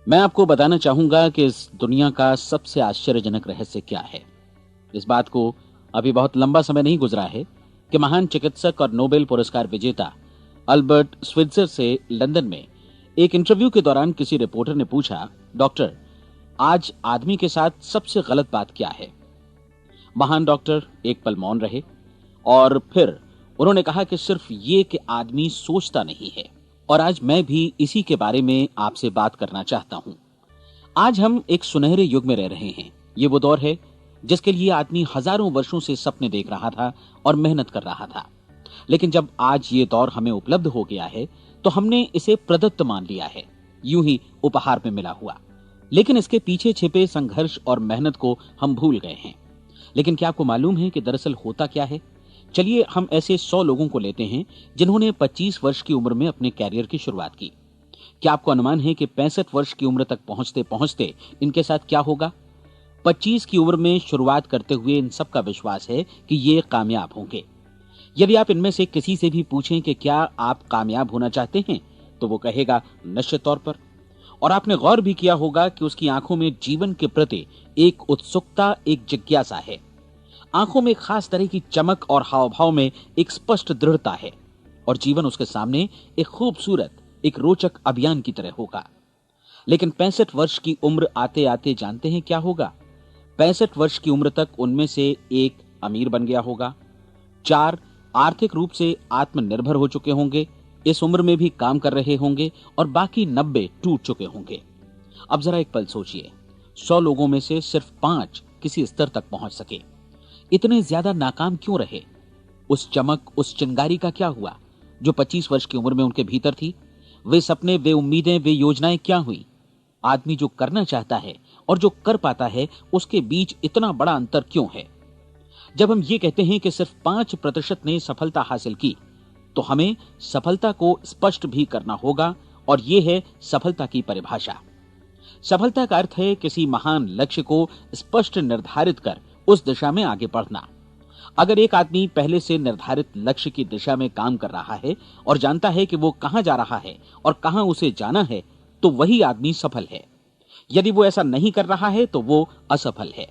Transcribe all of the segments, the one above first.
मैं आपको बताना चाहूंगा कि इस दुनिया का सबसे आश्चर्यजनक रहस्य क्या है। इस बात को अभी बहुत लंबा समय नहीं गुजरा है कि महान चिकित्सक और नोबेल पुरस्कार विजेता अल्बर्ट स्विट्जर से लंदन में एक इंटरव्यू के दौरान किसी रिपोर्टर ने पूछा, डॉक्टर, आज आदमी के साथ सबसे गलत बात क्या है। महान डॉक्टर एक पल मौन रहे और फिर उन्होंने कहा कि सिर्फ ये कि आदमी सोचता नहीं है। और आज मैं भी इसी के बारे में आपसे बात करना चाहता हूं। आज हम एक सुनहरे युग में रह रहे हैं। ये वो दौर है जिसके लिए आदमी हजारों वर्षों से सपने देख रहा था और मेहनत कर रहा था। लेकिन जब आज ये दौर हमें उपलब्ध हो गया है तो हमने इसे प्रदत्त मान लिया है, यूं ही उपहार में मिला हुआ। लेकिन इसके पीछे छिपे संघर्ष और मेहनत को हम भूल गए हैं। लेकिन क्या आपको मालूम है कि दरअसल होता क्या है? चलिए हम ऐसे 100 लोगों को लेते हैं जिन्होंने 25 वर्ष की उम्र में अपने कैरियर की शुरुआत की। क्या आपको अनुमान है कि 65 वर्ष की उम्र तक पहुंचते पहुंचते इनके साथ क्या होगा? 25 की उम्र में शुरुआत करते हुए इन सबका विश्वास है कि ये कामयाब होंगे। यदि आप इनमें से किसी से भी पूछें कि क्या आप कामयाब होना चाहते हैं, तो वो कहेगा निश्चित तौर पर। और आपने गौर भी किया होगा कि उसकी आंखों में जीवन के प्रति एक उत्सुकता, एक जिज्ञासा है। आंखों में खास तरह की चमक और हाव भाव में एक स्पष्ट दृढ़ता है और जीवन उसके सामने एक खूबसूरत, एक रोचक अभियान की तरह होगा। लेकिन 65 वर्ष की उम्र आते आते जानते हैं क्या होगा? 65 वर्ष की उम्र तक उनमें से एक अमीर बन गया होगा, 4 आर्थिक रूप से आत्मनिर्भर हो चुके होंगे, इस उम्र में भी काम कर रहे होंगे और बाकी 90 टूट चुके होंगे। अब जरा एक पल सोचिए, 100 लोगों में से सिर्फ 5 किसी स्तर तक पहुंच सके। इतने ज्यादा नाकाम क्यों रहे? उस चमक, उस चिंगारी का क्या हुआ जो 25 वर्ष की उम्र में उनके भीतर थी? वे सपने, वे उम्मीदें, वे योजनाएं क्या हुई? आदमी जो करना चाहता है और जो कर पाता है, उसके बीच इतना बड़ा अंतर क्यों है? जब हम ये कहते हैं कि सिर्फ 5% ने सफलता हासिल की, तो हमें सफलता को स्पष्ट भी करना होगा और यह है सफलता की परिभाषा। सफलता का अर्थ है किसी महान लक्ष्य को स्पष्ट निर्धारित कर उस दिशा में आगे बढ़ना। अगर एक आदमी पहले से निर्धारित लक्ष्य की दिशा में काम कर रहा है और जानता है कि वो कहां जा रहा है और कहां उसे जाना है, तो वही आदमी सफल है। यदि वो ऐसा नहीं कर रहा है तो वो असफल है।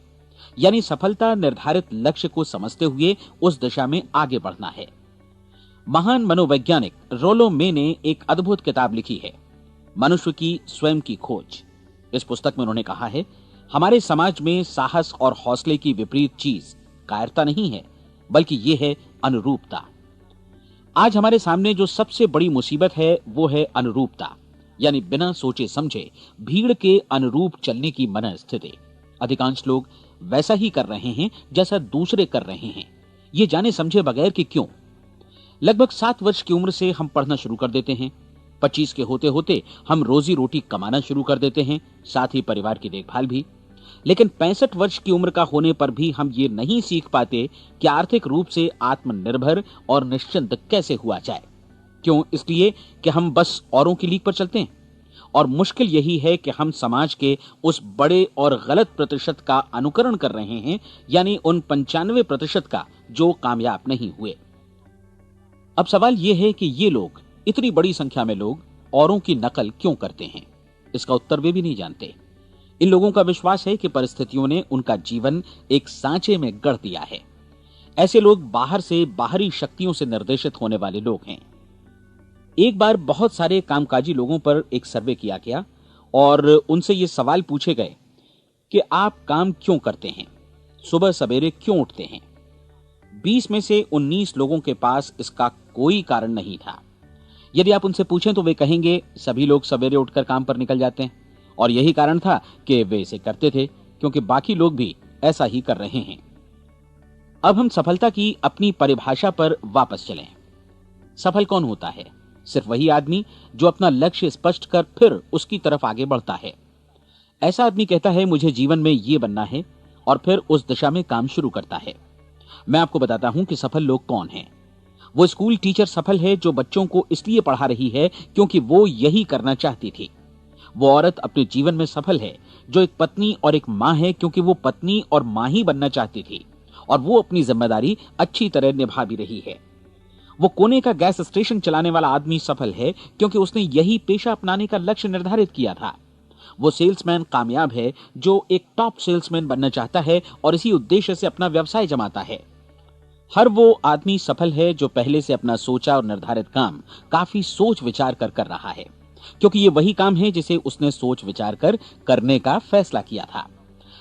यानी सफलता निर्धारित लक्ष्य को समझते हुए उस दिशा में आगे बढ़ना है। महान मनोवैज्ञानिक रोलो मे ने एक अद्भुत किताब लिखी है, मनुष्य की स्वयं की खोज। इस पुस्तक में उन्होंने कहा है, हमारे समाज में साहस और हौसले की विपरीत चीज कायरता नहीं है, बल्कि यह है अनुरूपता। आज हमारे सामने जो सबसे बड़ी मुसीबत है वो है अनुरूपता, यानी बिना सोचे समझे भीड़ के अनुरूप चलने की मनस्थिति। अधिकांश लोग वैसा ही कर रहे हैं जैसा दूसरे कर रहे हैं, ये जाने समझे बगैर कि क्यों। लगभग 7 वर्ष की उम्र से हम पढ़ना शुरू कर देते हैं। 25 के होते होते हम रोजी रोटी कमाना शुरू कर देते हैं, साथ ही परिवार की देखभाल भी। लेकिन 65 वर्ष की उम्र का होने पर भी हम ये नहीं सीख पाते कि आर्थिक रूप से आत्मनिर्भर और निश्चिंत कैसे हुआ जाए। क्यों? इसलिए कि हम बस औरों की लीक पर चलते हैं। और मुश्किल यही है कि हम समाज के उस बड़े और गलत प्रतिशत का अनुकरण कर रहे हैं, यानी उन 95% का जो कामयाब नहीं हुए। अब सवाल यह है कि ये लोग, इतनी बड़ी संख्या में लोग, औरों की नकल क्यों करते हैं? इसका उत्तर वे भी नहीं जानते। इन लोगों का विश्वास है कि परिस्थितियों ने उनका जीवन एक सांचे में गढ़ दिया है। ऐसे लोग बाहर से बाहरी शक्तियों से निर्देशित होने वाले लोग हैं। एक बार बहुत सारे कामकाजी लोगों पर एक सर्वे किया गया और उनसे ये सवाल पूछे गए कि आप काम क्यों करते हैं, सुबह सवेरे क्यों उठते हैं। 20 में से 19 लोगों के पास इसका कोई कारण नहीं था। यदि आप उनसे पूछें तो वे कहेंगे सभी लोग सवेरे उठकर काम पर निकल जाते हैं और यही कारण था कि वे इसे करते थे क्योंकि बाकी लोग भी ऐसा ही कर रहे हैं। अब हम सफलता की अपनी परिभाषा पर वापस चलें। सफल कौन होता है? सिर्फ वही आदमी जो अपना लक्ष्य स्पष्ट कर फिर उसकी तरफ आगे बढ़ता है। ऐसा आदमी कहता है मुझे जीवन में ये बनना है और फिर उस दिशा में काम शुरू करता है। मैं आपको बताता हूं कि सफल लोग कौन हैं। वो स्कूल टीचर सफल है जो बच्चों को इसलिए पढ़ा रही है क्योंकि वो यही करना चाहती थी। वो औरत अपने जीवन में सफल है जो एक पत्नी और एक मां है क्योंकि वो पत्नी और मां ही बनना चाहती थी और वो अपनी जिम्मेदारी अच्छी तरह निभा भी रही है। वो कोने का गैस स्टेशन चलाने वाला आदमी सफल है क्योंकि उसने यही पेशा अपनाने का लक्ष्य निर्धारित किया था। वो सेल्समैन कामयाब है जो एक टॉप सेल्समैन बनना चाहता है और इसी उद्देश्य से अपना व्यवसाय जमाता है। हर वो आदमी सफल है जो पहले से अपना सोचा और निर्धारित काम काफी सोच विचार कर रहा है, क्योंकि ये वही काम है जिसे उसने सोच विचार कर करने का फैसला किया था।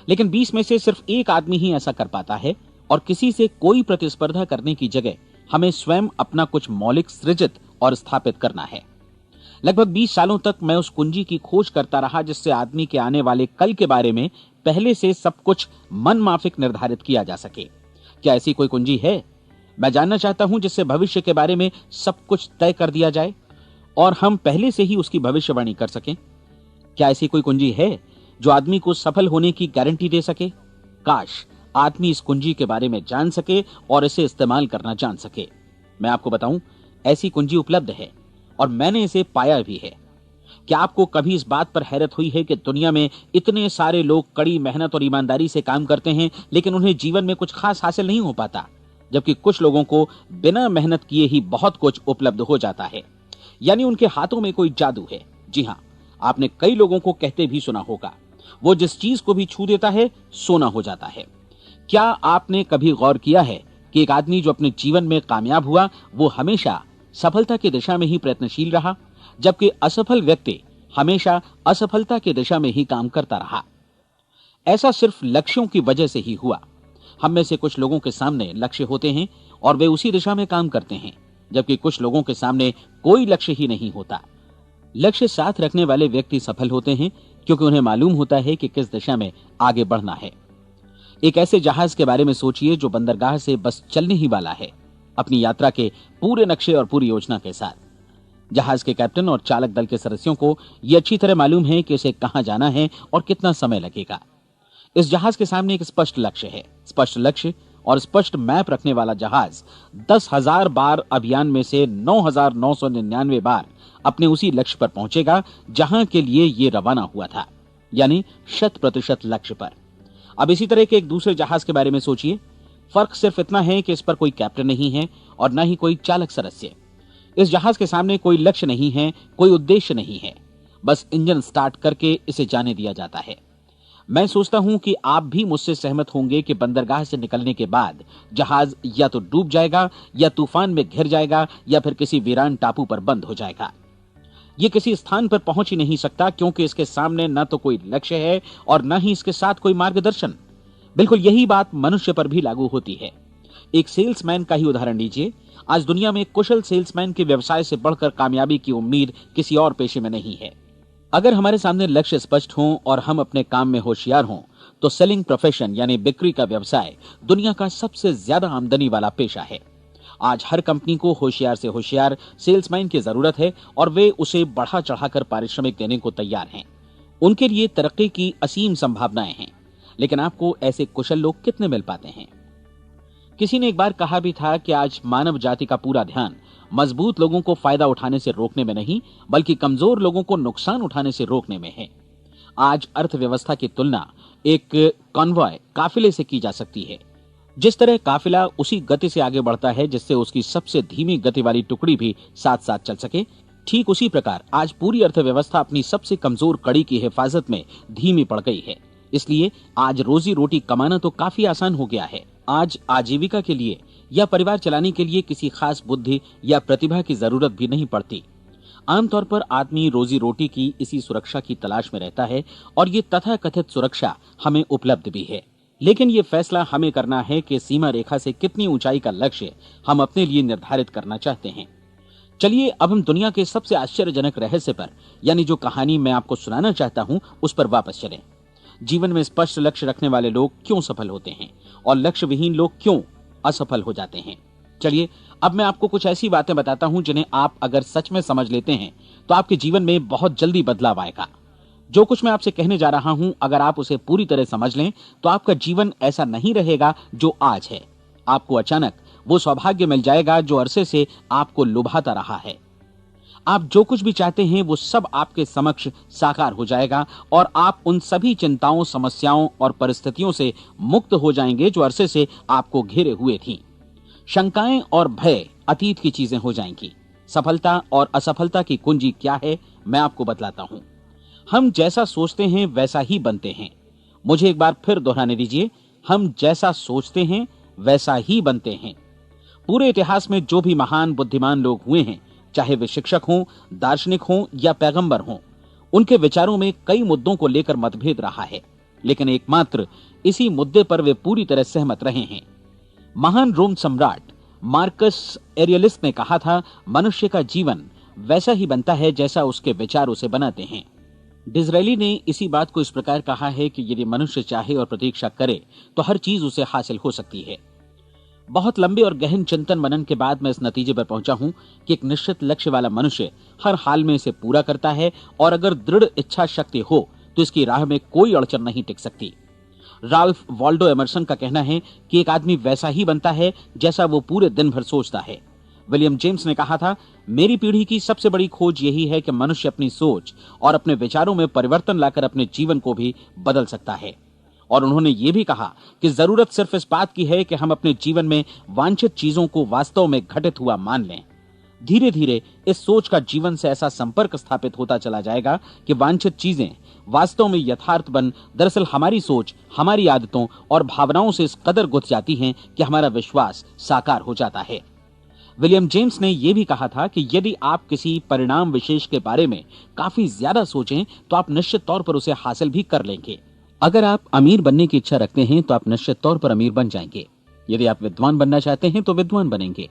लेकिन 20 में से सिर्फ एक आदमी ही ऐसा कर पाता है, और किसी से कोई प्रतिस्पर्धा करने की जगह हमें स्वयं अपना कुछ मौलिक सृजित और स्थापित करना है। लगभग 20 सालों तक मैं उस कुंजी की खोज करता रहा जिससे आदमी के आने वाले कल के बारे में पहले से सब कुछ मन माफिक निर्धारित किया जा सके। क्या ऐसी कोई कुंजी है? मैं जानना चाहता हूं जिससे भविष्य के बारे में सब कुछ तय कर दिया जाए और हम पहले से ही उसकी भविष्यवाणी कर सकें। क्या ऐसी कोई कुंजी है जो आदमी को सफल होने की गारंटी दे सके? काश आदमी इस कुंजी के बारे में जान सके और इसे इस्तेमाल करना जान सके। मैं आपको बताऊं, ऐसी कुंजी उपलब्ध है और मैंने इसे पाया भी है। क्या आपको कभी इस बात पर हैरत हुई है कि दुनिया में इतने सारे लोग कड़ी मेहनत और ईमानदारी से काम करते हैं, लेकिन उन्हें जीवन में कुछ खास हासिल नहीं हो पाता, जबकि कुछ लोगों को बिना मेहनत किए ही बहुत कुछ उपलब्ध हो जाता है। यानी उनके हाथों में कोई जादू है। जी हां, आपने कई लोगों को कहते भी सुना होगा, वो जिस चीज को भी छू देता है सोना हो जाता है। क्या आपने कभी गौर किया है कि एक आदमी जो अपने जीवन में कामयाब हुआ वो हमेशा सफलता की दिशा में ही प्रयत्नशील रहा, जबकि असफल व्यक्ति हमेशा असफलता की दिशा में ही काम करता रहा? ऐसा सिर्फ लक्ष्यों की वजह से ही हुआ। हम में से कुछ लोगों के सामने लक्ष्य होते हैं और वे उसी दिशा में काम करते हैं, जबकि कुछ लोगों के सामने कोई लक्ष्य ही नहीं होता। लक्ष्य साथ रखने वाले व्यक्ति सफल होते हैं क्योंकि उन्हें मालूम होता है कि किस दिशा में आगे बढ़ना है। एक ऐसे जहाज के बारे में सोचिए जो बंदरगाह से बस चलने ही वाला है, अपनी यात्रा के पूरे नक्शे और पूरी योजना के साथ। जहाज के कैप्टन और चालक दल के सदस्यों को यह अच्छी तरह मालूम है कि उसे कहां जाना है और कितना समय लगेगा। इस जहाज के सामने एक स्पष्ट लक्ष्य है। स्पष्ट लक्ष्य और स्पष्ट मैप रखने वाला जहाज 10,000 बार अभियान में से 9,999 बार अपने उसी लक्ष्य पर पहुंचेगा जहां के लिए ये रवाना हुआ था, यानी 100% लक्ष्य पर। अब इसी तरह के एक दूसरे जहाज के बारे में सोचिए। फर्क सिर्फ इतना है कि इस पर कोई कैप्टन नहीं है और न ही कोई चालक सदस्य। इस जहाज के सामने कोई लक्ष्य नहीं है, कोई उद्देश्य नहीं है, बस इंजन स्टार्ट करके इसे जाने दिया जाता है। मैं सोचता हूं कि आप भी मुझसे सहमत होंगे कि बंदरगाह से निकलने के बाद जहाज या तो डूब जाएगा या तूफान में घिर जाएगा या फिर किसी वीरान टापू पर बंद हो जाएगा। ये किसी स्थान पर पहुंच ही नहीं सकता क्योंकि इसके सामने न तो कोई लक्ष्य है और न ही इसके साथ कोई मार्गदर्शन। बिल्कुल यही बात मनुष्य पर भी लागू होती है। एक सेल्समैन का ही उदाहरण लीजिए। आज दुनिया में कुशल सेल्समैन के व्यवसाय से बढ़कर कामयाबी की उम्मीद किसी और पेशे में नहीं है। अगर हमारे सामने लक्ष्य स्पष्ट हों और हम अपने काम में होशियार हों तो सेलिंग प्रोफेशन यानी बिक्री का व्यवसाय दुनिया का सबसे ज्यादा आमदनी वाला पेशा है। आज हर कंपनी को होशियार से होशियार सेल्समैन की जरूरत है और वे उसे बढ़ा चढ़ाकर पारिश्रमिक देने को तैयार हैं। उनके लिए तरक्की की असीम संभावनाएं हैं, लेकिन आपको ऐसे कुशल लोग कितने मिल पाते हैं? किसी ने एक बार कहा भी था कि आज मानव जाति का पूरा ध्यान मजबूत लोगों को फायदा उठाने से रोकने में नहीं, बल्कि कमजोर लोगों को नुकसान उठाने से रोकने में है। आज अर्थव्यवस्था की तुलना एक कॉन्वॉय काफिले से की जा सकती है। जिस तरह काफिला उसी गति से आगे बढ़ता है जिससे उसकी सबसे धीमी गति वाली टुकड़ी भी साथ साथ चल सके, ठीक उसी प्रकार आज पूरी अर्थव्यवस्था अपनी सबसे कमजोर कड़ी की हिफाजत में धीमी पड़ गई है। इसलिए आज रोजी रोटी कमाना तो काफी आसान हो गया है। आज आजीविका के लिए या परिवार चलाने के लिए किसी खास बुद्धि या प्रतिभा की जरूरत भी नहीं पड़ती। आमतौर पर आदमी रोजी रोटी की इसी सुरक्षा की तलाश में रहता है और ये तथाकथित सुरक्षा हमें उपलब्ध भी है। लेकिन ये फैसला हमें करना है कि सीमा रेखा से कितनी ऊंचाई का लक्ष्य हम अपने लिए निर्धारित करना चाहते हैं। चलिए अब हम दुनिया के सबसे आश्चर्यजनक रहस्य पर, यानी जो कहानी मैं आपको सुनाना चाहता हूं, उस पर वापस चलें। जीवन में स्पष्ट लक्ष्य रखने वाले लोग क्यों सफल होते हैं और लक्ष्य विहीन लोग क्यों असफल हो जाते हैं? चलिए अब मैं आपको कुछ ऐसी बातें बताता हूं जिन्हें आप अगर सच में समझ लेते हैं तो आपके जीवन में बहुत जल्दी बदलाव आएगा। जो कुछ मैं आपसे कहने जा रहा हूं, अगर आप उसे पूरी तरह समझ लें तो आपका जीवन ऐसा नहीं रहेगा जो आज है। आपको अचानक वो सौभाग्य मिल जाएगा जो अरसे से आपको लुभाता रहा है। आप जो कुछ भी चाहते हैं वो सब आपके समक्ष साकार हो जाएगा और आप उन सभी चिंताओं, समस्याओं और परिस्थितियों से मुक्त हो जाएंगे जो अरसे से आपको घेरे हुए थीं। शंकाएं और भय अतीत की चीजें हो जाएंगी। सफलता और असफलता की कुंजी क्या है, मैं आपको बतलाता हूं। हम जैसा सोचते हैं वैसा ही बनते हैं। मुझे एक बार फिर दोहराने दीजिए, हम जैसा सोचते हैं वैसा ही बनते हैं। पूरे इतिहास में जो भी महान बुद्धिमान लोग हुए हैं, चाहे वे शिक्षक हों, दार्शनिक हों या पैगंबर हों, उनके विचारों में कई मुद्दों को लेकर मतभेद रहा है, लेकिन एकमात्र इसी मुद्दे पर वे पूरी तरह सहमत रहे हैं। महान रोम सम्राट मार्कस एरियलिस ने कहा था, मनुष्य का जीवन वैसा ही बनता है जैसा उसके विचार उसे बनाते हैं। डिज़रायली ने इसी बात को इस प्रकार कहा है कि यदि मनुष्य चाहे और प्रतीक्षा करे तो हर चीज उसे हासिल हो सकती है। बहुत लंबे और गहन चिंतन मनन के बाद मैं इस नतीजे पर पहुंचा हूं कि एक निश्चित लक्ष्य वाला मनुष्य हर हाल में इसे पूरा करता है, और अगर दृढ़ इच्छा शक्ति हो तो इसकी राह में कोई अड़चन नहीं टिक सकती। राल्फ वॉल्डो एमर्सन का कहना है कि एक आदमी वैसा ही बनता है जैसा वो पूरे दिन भर सोचता है। विलियम जेम्स ने कहा था, मेरी पीढ़ी की सबसे बड़ी खोज यही है कि मनुष्य अपनी सोच और अपने विचारों में परिवर्तन लाकर अपने जीवन को भी बदल सकता है। और उन्होंने ये भी कहा कि जरूरत सिर्फ इस बात की है कि हम अपने जीवन में वांछित चीजों को वास्तव में घटित हुआ मान लें। धीरे धीरे इस सोच का जीवन से ऐसा संपर्क स्थापित होता चला जाएगा कि वांछित चीजें वास्तव में यथार्थ बन दरअसल हमारी सोच, हमारी आदतों और भावनाओं से इस कदर गुथ जाती हैं कि हमारा विश्वास साकार हो जाता है। विलियम जेम्स ने यह भी कहा था कि यदि आप किसी परिणाम विशेष के बारे में काफी ज्यादा सोचें तो आप निश्चित तौर पर उसे हासिल भी कर लेंगे। अगर आप अमीर बनने की इच्छा रखते हैं तो आप निश्चित तौर पर अमीर बन जाएंगे। यदि आप विद्वान बनना चाहते हैं तो विद्वान बनेंगे।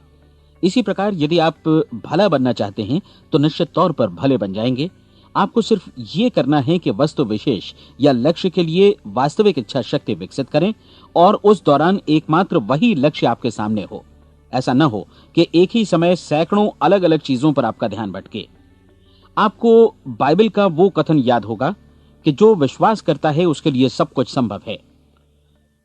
इसी प्रकार यदि आप भला बनना चाहते हैं तो निश्चित तौर पर भले बन जाएंगे। आपको सिर्फ ये करना है कि वस्तु विशेष या लक्ष्य के लिए वास्तविक इच्छा शक्ति विकसित करें, और उस दौरान एकमात्र वही लक्ष्य आपके सामने हो। ऐसा न हो कि एक ही समय सैकड़ों अलग अलग चीजों पर आपका ध्यान भटके। आपको बाइबल का वो कथन याद होगा कि जो विश्वास करता है उसके लिए सब कुछ संभव है।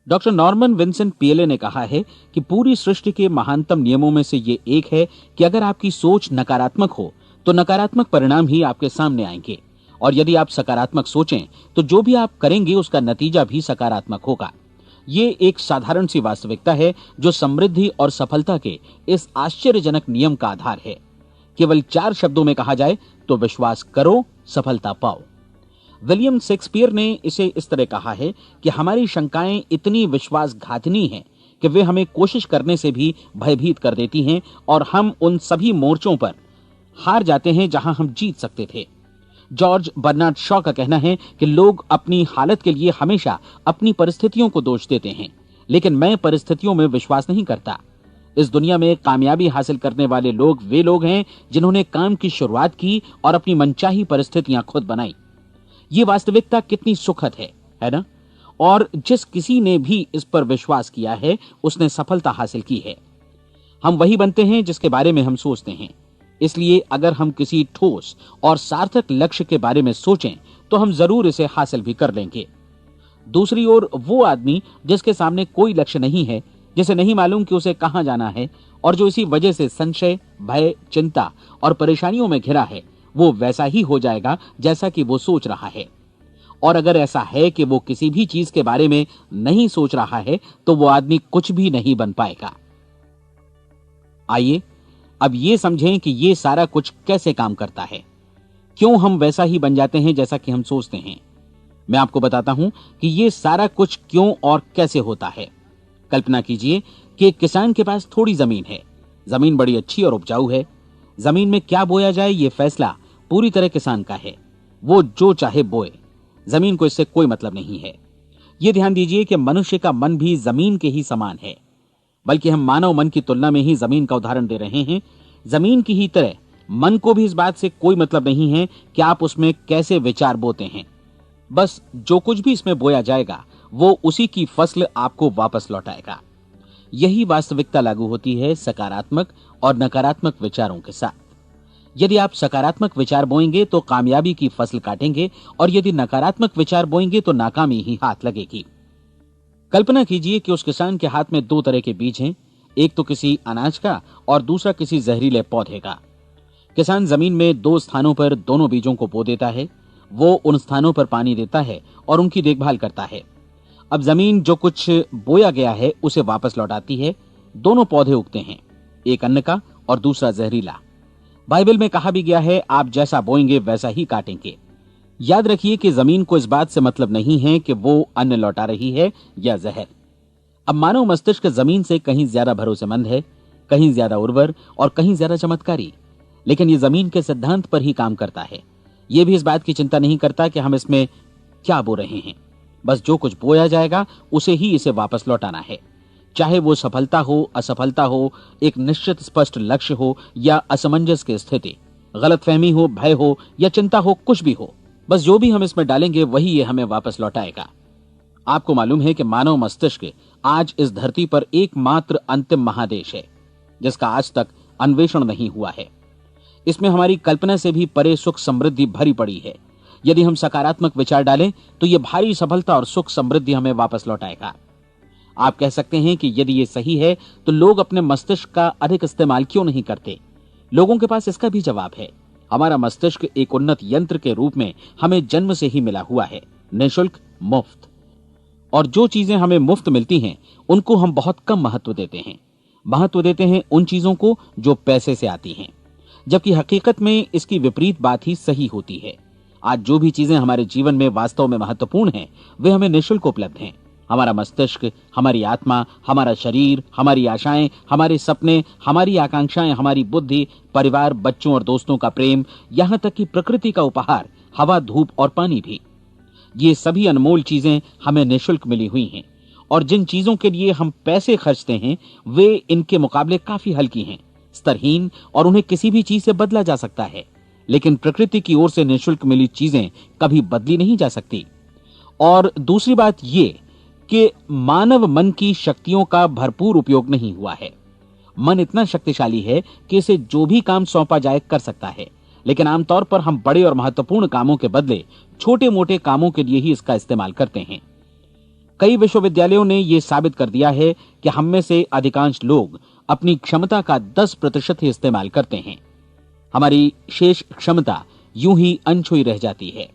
डॉक्टर नॉर्मन विंसेंट पीएले ने कहा है कि पूरी सृष्टि के महानतम नियमों में से ये एक है कि अगर आपकी सोच नकारात्मक हो तो नकारात्मक परिणाम ही आपके सामने आएंगे, और यदि आप सकारात्मक सोचें तो जो भी आप करेंगे उसका नतीजा भी सकारात्मक होगा। ये एक साधारण सी वास्तविकता है जो समृद्धि और सफलता के इस आश्चर्यजनक नियम का आधार है। केवल 4 शब्दों में कहा जाए तो विश्वास करो, सफलता पाओ। विलियम शेक्सपियर ने इसे इस तरह कहा है कि हमारी शंकाएं इतनी विश्वासघातिनी हैं कि वे हमें कोशिश करने से भी भयभीत कर देती हैं, और हम उन सभी मोर्चों पर हार जाते हैं जहां हम जीत सकते थे। जॉर्ज बर्नार्ड शॉ का कहना है कि लोग अपनी हालत के लिए हमेशा अपनी परिस्थितियों को दोष देते हैं, लेकिन मैं परिस्थितियों में विश्वास नहीं करता। इस दुनिया में कामयाबी हासिल करने वाले लोग वे लोग हैं जिन्होंने काम की शुरुआत की और अपनी मनचाही परिस्थितियां खुद बनाई। ये वास्तविकता कितनी सुखद है ना? और जिस किसी ने भी इस पर विश्वास किया है उसने सफलता हासिल की है। हम वही बनते हैं जिसके बारे में हम सोचते हैं। इसलिए अगर हम किसी ठोस और सार्थक लक्ष्य के बारे में सोचें तो हम जरूर इसे हासिल भी कर लेंगे। दूसरी ओर वो आदमी जिसके सामने कोई लक्ष्य नहीं है, जिसे नहीं मालूम कि उसे कहां जाना है, और जो इसी वजह से संशय, भय, चिंता और परेशानियों में घिरा है, वो वैसा ही हो जाएगा जैसा कि वो सोच रहा है। और अगर ऐसा है कि वो किसी भी चीज के बारे में नहीं सोच रहा है तो वो आदमी कुछ भी नहीं बन पाएगा। आइए अब ये समझें कि ये सारा कुछ कैसे काम करता है, क्यों हम वैसा ही बन जाते हैं जैसा कि हम सोचते हैं। मैं आपको बताता हूं कि ये सारा कुछ क्यों और कैसे होता है। कल्पना कीजिए कि एक किसान के पास थोड़ी जमीन है। जमीन बड़ी अच्छी और उपजाऊ है। जमीन में क्या बोया जाए ये फैसला पूरी तरह किसान का है। वो जो चाहे बोए, जमीन को इससे कोई मतलब नहीं है। ये ध्यान दीजिए कि मनुष्य का मन भी जमीन के ही समान है, बल्कि हम मानव मन की तुलना में ही जमीन का उदाहरण दे रहे हैं। जमीन की ही तरह मन को भी इस बात से कोई मतलब नहीं है कि आप उसमें कैसे विचार बोते हैं। बस जो कुछ भी इसमें बोया जाएगा वो उसी की फसल आपको वापस लौटाएगा। यही वास्तविकता लागू होती है सकारात्मक और नकारात्मक विचारों के साथ। यदि आप सकारात्मक विचार बोएंगे तो कामयाबी की फसल काटेंगे, और यदि नकारात्मक विचार बोएंगे तो नाकामी ही हाथ लगेगी। कल्पना कीजिए कि उस किसान के हाथ में 2 तरह के बीज हैं, एक तो किसी अनाज का और दूसरा किसी जहरीले पौधे का। किसान जमीन में 2 स्थानों पर दोनों बीजों को बो देता है। वो उन स्थानों पर पानी देता है और उनकी देखभाल करता है। अब जमीन जो कुछ बोया गया है उसे वापस लौटाती है। दोनों पौधे उगते हैं, एक अन्न का और दूसरा जहरीला। बाइबल में कहा भी गया है, आप जैसा बोएंगे वैसा ही काटेंगे। याद रखिए कि जमीन को इस बात से मतलब नहीं है कि वो अन्न लौटा रही है या जहर। अब मानव मस्तिष्क जमीन से कहीं ज्यादा भरोसेमंद है, कहीं ज्यादा उर्वर और कहीं ज्यादा चमत्कारी, लेकिन ये जमीन के सिद्धांत पर ही काम करता है। ये भी इस बात की चिंता नहीं करता कि हम इसमें क्या बो रहे हैं। बस जो कुछ बोया जाएगा उसे ही इसे वापस लौटाना है, चाहे वो सफलता हो, असफलता हो, एक निश्चित स्पष्ट लक्ष्य हो या असमंजस की स्थिति, गलतफहमी हो, भय हो या चिंता हो, कुछ भी हो। बस जो भी हम इसमें डालेंगे वही ये हमें वापस लौटाएगा। आपको मालूम है कि मानव मस्तिष्क आज इस धरती पर एकमात्र अंतिम महादेश है जिसका आज तक अन्वेषण नहीं हुआ है। इसमें हमारी कल्पना से भी परे सुख समृद्धि भरी पड़ी है। यदि हम सकारात्मक विचार डालें तो यह भारी सफलता और सुख समृद्धि हमें वापस लौटाएगा। आप कह सकते हैं कि यदि ये सही है तो लोग अपने मस्तिष्क का अधिक इस्तेमाल क्यों नहीं करते? लोगों के पास इसका भी जवाब है। हमारा मस्तिष्क एक उन्नत यंत्र के रूप में हमें जन्म से ही मिला हुआ है, निःशुल्क, मुफ्त। और जो चीजें हमें मुफ्त मिलती हैं उनको हम बहुत कम महत्व देते हैं। महत्व देते हैं उन चीजों को जो पैसे से आती हैं, जबकि हकीकत में इसकी विपरीत बात ही सही होती है। आज जो भी चीजें हमारे जीवन में वास्तव में महत्वपूर्ण हैं वे हमें निःशुल्क उपलब्ध हैं। हमारा मस्तिष्क, हमारी आत्मा, हमारा शरीर, हमारी आशाएं, हमारे सपने, हमारी आकांक्षाएं, हमारी बुद्धि, परिवार, बच्चों और दोस्तों का प्रेम, यहां तक कि प्रकृति का उपहार, हवा, धूप और पानी भी। ये सभी अनमोल चीजें हमें निःशुल्क मिली हुई हैं, और जिन चीजों के लिए हम पैसे खर्चते हैं वे इनके मुकाबले काफी हल्की हैं, स्तरहीन, और उन्हें किसी भी चीज से बदला जा सकता है। लेकिन प्रकृति की ओर से निःशुल्क मिली चीजें कभी बदली नहीं जा सकती। और दूसरी बात ये कि मानव मन की शक्तियों का भरपूर उपयोग नहीं हुआ है। मन इतना शक्तिशाली है कि इसे जो भी काम सौंपा जाए कर सकता है, लेकिन आमतौर पर हम बड़े और महत्वपूर्ण कामों के बदले छोटे मोटे कामों के लिए ही इसका इस्तेमाल करते हैं। कई विश्वविद्यालयों ने यह साबित कर दिया है कि हम में से अधिकांश लोग अपनी क्षमता का 10% ही इस्तेमाल करते हैं। हमारी शेष क्षमता यूं ही अनछुई रह जाती है।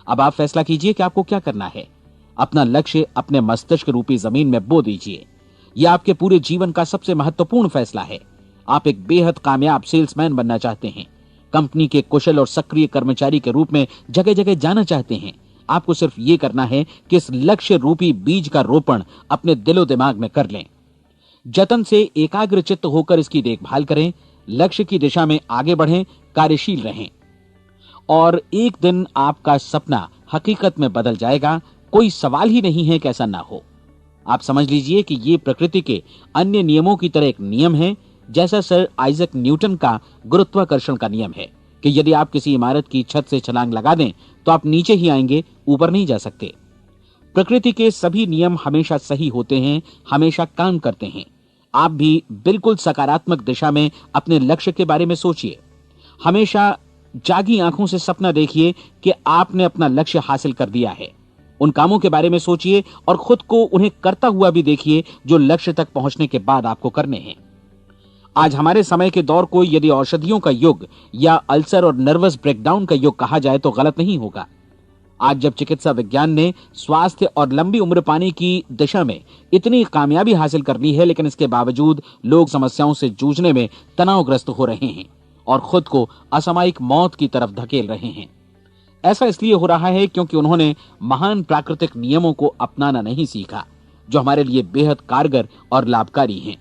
अब आप फैसला कीजिए कि आपको क्या करना है। अपना लक्ष्य अपने मस्तिष्क रूपी जमीन में बो दीजिए। यह आपके पूरे जीवन का सबसे महत्वपूर्ण फैसला है। आप एक बेहद कामयाब सेल्समैन बनना चाहते हैं, कंपनी के कुशल और सक्रिय कर्मचारी के रूप में जगह जगह जाना चाहते हैं। आपको सिर्फ ये करना है कि इस लक्ष्य रूपी बीज का रोपण अपने दिलो दिमाग में कर लें। जतन से एकाग्रचित्त होकर इसकी देखभाल करें, लक्ष्य की दिशा में आगे बढ़ें, कार्यशील रहें, और एक दिन आपका सपना हकीकत में बदल जाएगा। कोई सवाल ही नहीं है कि ऐसा ना हो। आप समझ लीजिए कि ये प्रकृति के अन्य नियमों की तरह एक नियम है, जैसा सर आइजक न्यूटन का गुरुत्वाकर्षण का नियम है कि यदि आप किसी इमारत की छत से छलांग लगा दें तो आप नीचे ही आएंगे, ऊपर नहीं जा सकते। प्रकृति के सभी नियम हमेशा सही होते हैं, हमेशा काम करते हैं। आप भी बिल्कुल सकारात्मक दिशा में अपने लक्ष्य के बारे में सोचिए। हमेशा जागी आंखों से सपना देखिए कि आपने अपना लक्ष्य हासिल कर दिया है। उन कामों के बारे में सोचिए और खुद को उन्हें करता हुआ भी देखिए जो लक्ष्य तक पहुंचने के बाद आपको करने हैं। आज हमारे समय के दौर को यदि औषधियों का युग या अल्सर और नर्वस ब्रेकडाउन का युग कहा जाए तो गलत नहीं होगा। आज जब चिकित्सा विज्ञान ने स्वास्थ्य और लंबी उम्र पाने की दिशा में इतनी कामयाबी हासिल कर ली है, लेकिन इसके बावजूद लोग समस्याओं से जूझने में तनावग्रस्त हो रहे हैं और खुद को असामयिक मौत की तरफ धकेल रहे हैं। ऐसा इसलिए हो रहा है क्योंकि उन्होंने महान प्राकृतिक नियमों को अपनाना नहीं सीखा, जो हमारे लिए बेहद कारगर और लाभकारी हैं।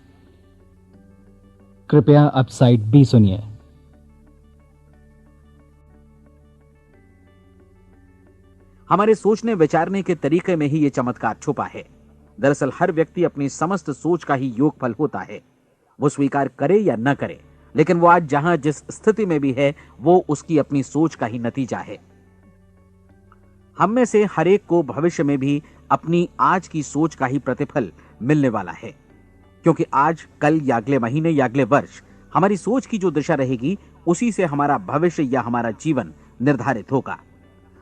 कृपया अब साइड बी सुनिए। हमारे सोचने विचारने के तरीके में ही ये चमत्कार छुपा है। दरअसल हर व्यक्ति अपनी समस्त सोच का ही योगफल होता है। वो स्वीकार करे या न करे, लेकिन वो आज जहां जिस स्थिति में भी है वो उसकी अपनी सोच का ही नतीजा है। हम में से हर एक को भविष्य में भी अपनी आज की सोच का ही प्रतिफल मिलने वाला है, क्योंकि आज, कल या अगले महीने या अगले वर्ष हमारी सोच की जो दिशा रहेगी उसी से हमारा भविष्य या हमारा जीवन निर्धारित होगा।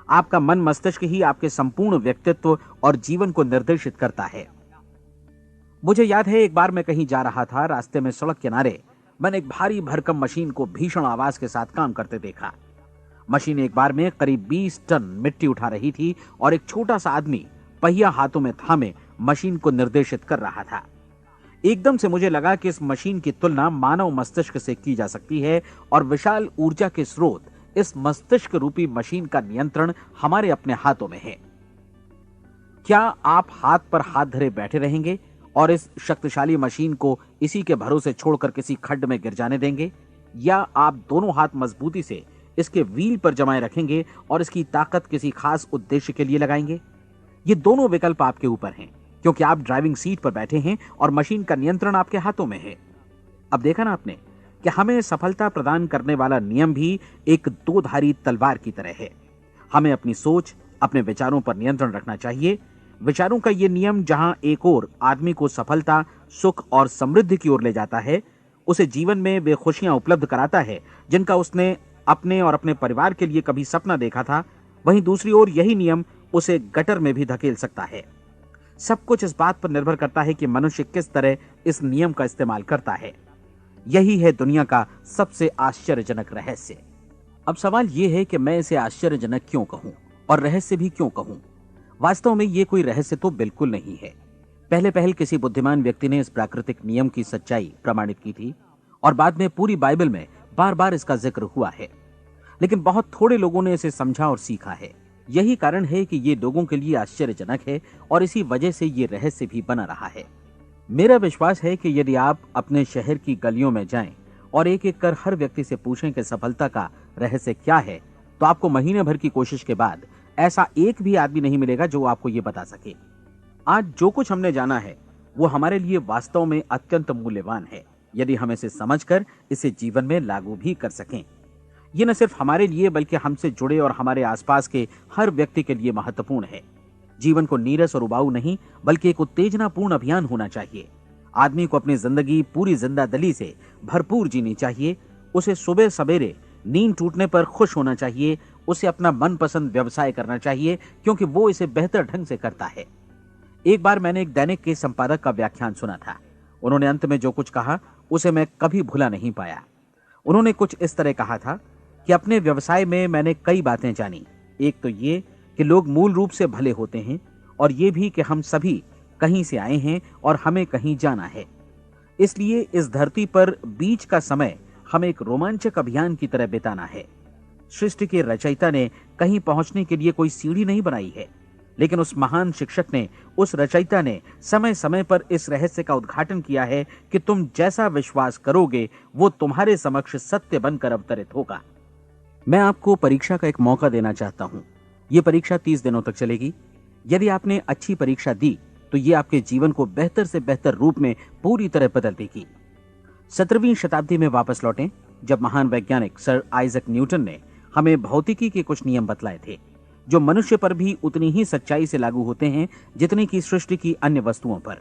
आपका मन मस्तिष्क ही आपके संपूर्ण व्यक्तित्व और जीवन को निर्देशित करता है। मुझे याद है एक बार मैं कहीं जा रहा था, रास्ते में सड़क किनारे मैंने एक भारी भरकम मशीन को भीषण आवाज के साथ काम करते देखा। मशीन एक बार में करीब 20 टन मिट्टी उठा रही थी और एक छोटा सा आदमी पहिया हाथों में थामे मशीन को निर्देशित कर रहा था। एकदम से मुझे लगा कि इस मशीन की तुलना मानव मस्तिष्क से की जा सकती है और विशाल ऊर्जा के स्रोत इस मस्तिष्क रूपी मशीन का नियंत्रण हमारे अपने हाथों में है। क्या आप हाथ पर हाथ धरे बैठे रहेंगे और इस शक्तिशाली मशीन को इसी के भरोसे छोड़कर किसी खड्ड में गिर जाने देंगे, या आप दोनों हाथ मजबूती से इसके व्हील पर जमाए रखेंगे और इसकी ताकत किसी खास उद्देश्य के लिए लगाएंगे? ये दोनों विकल्प आपके ऊपर हैं, क्योंकि आप ड्राइविंग सीट पर बैठे हैं और मशीन का नियंत्रण आपके हाथों में है। अब देखा ना आपने कि हमें सफलता प्रदान करने वाला नियम भी एक दो-धारी तलवार की तरह है। हमें अपनी सोच, अपने विचारों पर नियंत्रण रखना चाहिए। विचारों का ये नियम जहां एक ओर आदमी को सफलता, सुख और समृद्धि की ओर ले जाता है, उसे जीवन में वे खुशियां उपलब्ध कराता है जिनका उसने अपने और अपने परिवार के लिए कभी सपना देखा था, वहीं दूसरी ओर यही नियम उसे गटर में भी धकेल सकता है। सब कुछ इस बात पर निर्भर करता है कि मनुष्य किस तरह इस नियम का इस्तेमाल करता है। यही है दुनिया का सबसे आश्चर्यजनक रहस्य। अब सवाल यह है कि मैं इसे आश्चर्यजनक क्यों कहूं और रहस्य भी क्यों कहूं? वास्तव में यह कोई रहस्य तो बिल्कुल नहीं है। पहले पहल किसी बुद्धिमान व्यक्ति ने इस प्राकृतिक नियम की सच्चाई प्रमाणित की थी और बाद में पूरी बाइबल में बार बार इसका जिक्र हुआ है, लेकिन बहुत थोड़े लोगों ने इसे समझा और सीखा है। यही कारण है कि ये लोगों के लिए आश्चर्यजनक है और इसी वजह से ये रहस्य भी बना रहा है। मेरा विश्वास है कि यदि आप अपने शहर की गलियों में जाएं और एक एक कर हर व्यक्ति से पूछें कि सफलता का रहस्य क्या है, तो आपको महीने भर की कोशिश के बाद ऐसा एक भी आदमी नहीं मिलेगा जो आपको ये बता सके। आज जो कुछ हमने जाना है वो हमारे लिए वास्तव में अत्यंत मूल्यवान है, यदि हम इसे समझकर इसे जीवन में लागू भी कर सकें। ये न सिर्फ हमारे लिए बल्कि हमसे जुड़े और हमारे आसपास के हर व्यक्ति के लिए महत्वपूर्ण है। जीवन को नीरस और उबाऊ नहीं बल्कि एक उत्तेजनापूर्ण अभियान होना चाहिए। आदमी को अपनी जिंदगी पूरी जिंदादिली से भरपूर जीनी चाहिए। उसे सुबह सवेरे नींद टूटने पर खुश होना चाहिए। उसे अपना मनपसंद व्यवसाय करना चाहिए क्योंकि वो इसे बेहतर ढंग से करता है। एक बार मैंने एक दैनिक के संपादक का व्याख्यान सुना था। उन्होंने अंत में जो कुछ कहा उसे मैं कभी भुला नहीं पाया। उन्होंने कुछ इस तरह कहा था कि अपने व्यवसाय में मैंने कई बातें जानी। एक तो ये कि लोग मूल रूप से भले होते हैं और ये भी कि हम सभी कहीं से आए हैं और हमें कहीं जाना है। इसलिए इस धरती पर बीच का समय हमें एक रोमांचक अभियान की तरह बिताना है। सृष्टि के रचयिता ने कहीं पहुंचने के लिए कोई सीढ़ी नहीं बनाई है, लेकिन उस महान शिक्षक ने, उस रचयिता ने समय समय पर इस रहस्य का उद्घाटन किया है कि तुम जैसा विश्वास करोगे वो तुम्हारे समक्ष सत्य बनकर अवतरित होगा। मैं आपको परीक्षा का एक मौका देना चाहता हूं। यह परीक्षा 30 दिनों तक चलेगी। यदि आपने अच्छी परीक्षा दी तो ये आपके जीवन को बेहतर से बेहतर रूप में पूरी तरह बदल देगी। 17वीं शताब्दी में वापस लौटें, जब महान वैज्ञानिक सर आइजक न्यूटन ने हमें भौतिकी के कुछ नियम बतलाए थे, जो मनुष्य पर भी उतनी ही सच्चाई से लागू होते हैं जितनी की सृष्टि की अन्य वस्तुओं पर।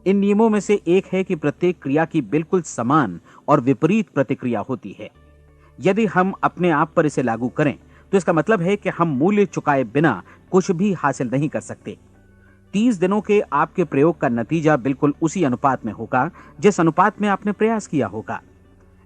इन नियमों में से एक है कि प्रत्येक क्रिया की बिल्कुल समान और विपरीत प्रतिक्रिया होती है। यदि हम अपने आप पर इसे लागू करें तो इसका मतलब है कि हम मूल्य चुकाए बिना कुछ भी हासिल नहीं कर सकते। 30 दिनों के आपके प्रयोग का नतीजा बिल्कुल उसी अनुपात में होगा जिस अनुपात में आपने प्रयास किया होगा।